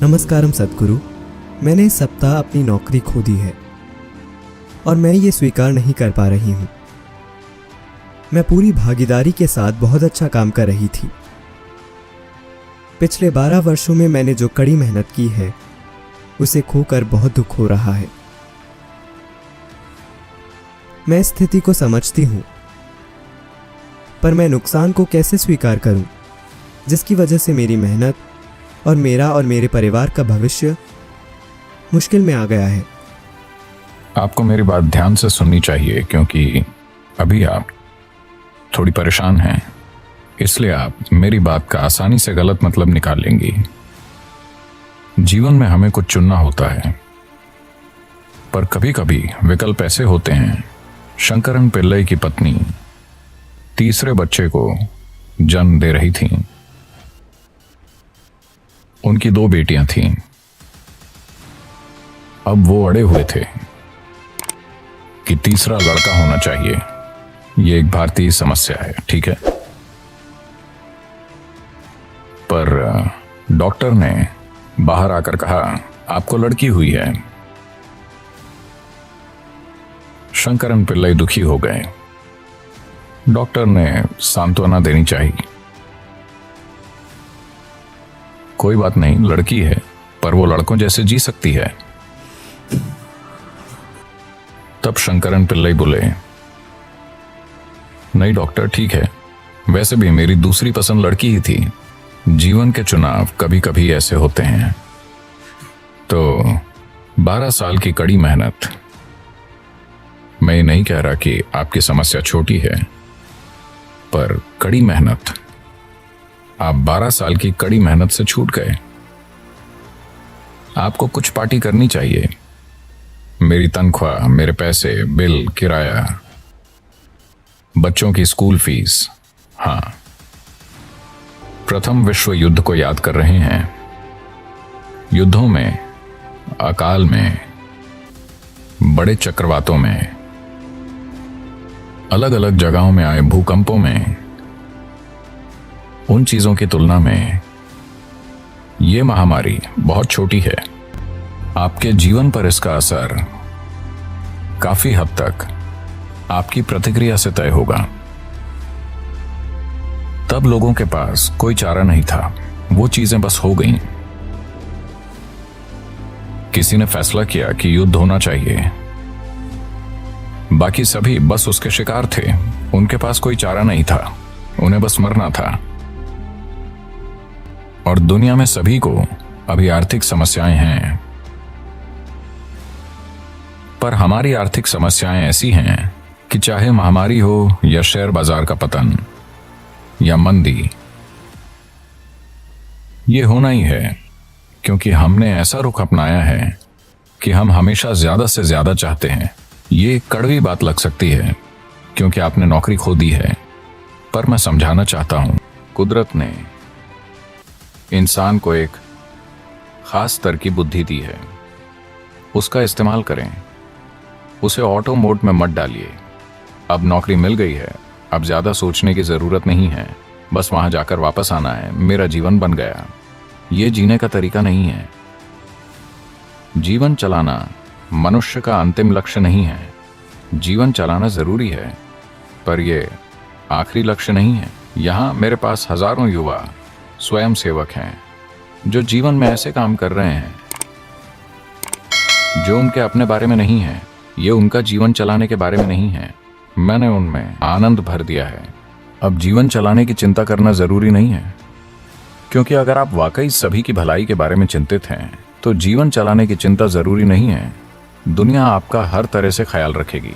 नमस्कारम सद्गुरु। मैंने इस सप्ताह अपनी नौकरी खो दी है और मैं ये स्वीकार नहीं कर पा रही हूँ। मैं पूरी भागीदारी के साथ बहुत अच्छा काम कर रही थी। पिछले 12 वर्षों में मैंने जो कड़ी मेहनत की है उसे खोकर बहुत दुख हो रहा है। मैं इस स्थिति को समझती हूँ, पर मैं नुकसान को कैसे स्वीकार करूं, जिसकी वजह से मेरी मेहनत और मेरा और मेरे परिवार का भविष्य मुश्किल में आ गया है। आपको मेरी बात ध्यान से सुननी चाहिए, क्योंकि अभी आप थोड़ी परेशान हैं, इसलिए आप मेरी बात का आसानी से गलत मतलब निकाल लेंगी। जीवन में हमें कुछ चुनना होता है, पर कभी कभी विकल्प ऐसे होते हैं। शंकरन पिल्लई की पत्नी तीसरे बच्चे को जन्म दे रही थी। उनकी 2 बेटियां थीं। अब वो अड़े हुए थे कि तीसरा लड़का होना चाहिए। ये एक भारतीय समस्या है, ठीक है, पर डॉक्टर ने बाहर आकर कहा आपको लड़की हुई है। शंकरन पिल्लई दुखी हो गए। डॉक्टर ने सांत्वना देनी चाहिए। कोई बात नहीं, लड़की है, पर वो लड़कों जैसे जी सकती है। तब शंकरन पिल्लई बोले, नहीं डॉक्टर, ठीक है, वैसे भी मेरी दूसरी पसंद लड़की ही थी। जीवन के चुनाव कभी कभी ऐसे होते हैं। तो 12 साल की कड़ी मेहनत, मैं ये नहीं कह रहा कि आपकी समस्या छोटी है, पर कड़ी मेहनत, आप 12 साल की कड़ी मेहनत से छूट गए। आपको कुछ पार्टी करनी चाहिए। मेरी तनख्वाह, मेरे पैसे, बिल, किराया, बच्चों की स्कूल फीस। हाँ, प्रथम विश्व युद्ध को याद कर रहे हैं। युद्धों में, अकाल में, बड़े चक्रवातों में, अलग अलग जगहों में आए भूकंपों में, उन चीजों की तुलना में यह महामारी बहुत छोटी है। आपके जीवन पर इसका असर काफी हद तक आपकी प्रतिक्रिया से तय होगा। तब लोगों के पास कोई चारा नहीं था, वो चीजें बस हो गईं। किसी ने फैसला किया कि युद्ध होना चाहिए, बाकी सभी बस उसके शिकार थे। उनके पास कोई चारा नहीं था, उन्हें बस मरना था। और दुनिया में सभी को अभी आर्थिक समस्याएं हैं, पर हमारी आर्थिक समस्याएं ऐसी हैं कि चाहे महामारी हो या शेयर बाजार का पतन या मंदी, ये होना ही है, क्योंकि हमने ऐसा रुख अपनाया है कि हम हमेशा ज्यादा से ज्यादा चाहते हैं। ये कड़वी बात लग सकती है, क्योंकि आपने नौकरी खो दी है, पर मैं समझाना चाहता हूं, कुदरत ने इंसान को एक खास स्तर की बुद्धि दी है, उसका इस्तेमाल करें। उसे ऑटो मोड में मत डालिए। अब नौकरी मिल गई है, अब ज्यादा सोचने की जरूरत नहीं है, बस वहां जाकर वापस आना है, मेरा जीवन बन गया। यह जीने का तरीका नहीं है। जीवन चलाना मनुष्य का अंतिम लक्ष्य नहीं है। जीवन चलाना जरूरी है, पर यह आखिरी लक्ष्य नहीं है। यहां मेरे पास हजारों युवा स्वयं सेवक हैं जो जीवन में ऐसे काम कर रहे हैं जो उनके अपने बारे में नहीं है। ये उनका जीवन चलाने के बारे में नहीं है। मैंने उनमें आनंद भर दिया है। अब जीवन चलाने की चिंता करना जरूरी नहीं है, क्योंकि अगर आप वाकई सभी की भलाई के बारे में चिंतित हैं तो जीवन चलाने की चिंता जरूरी नहीं है। दुनिया आपका हर तरह से ख्याल रखेगी।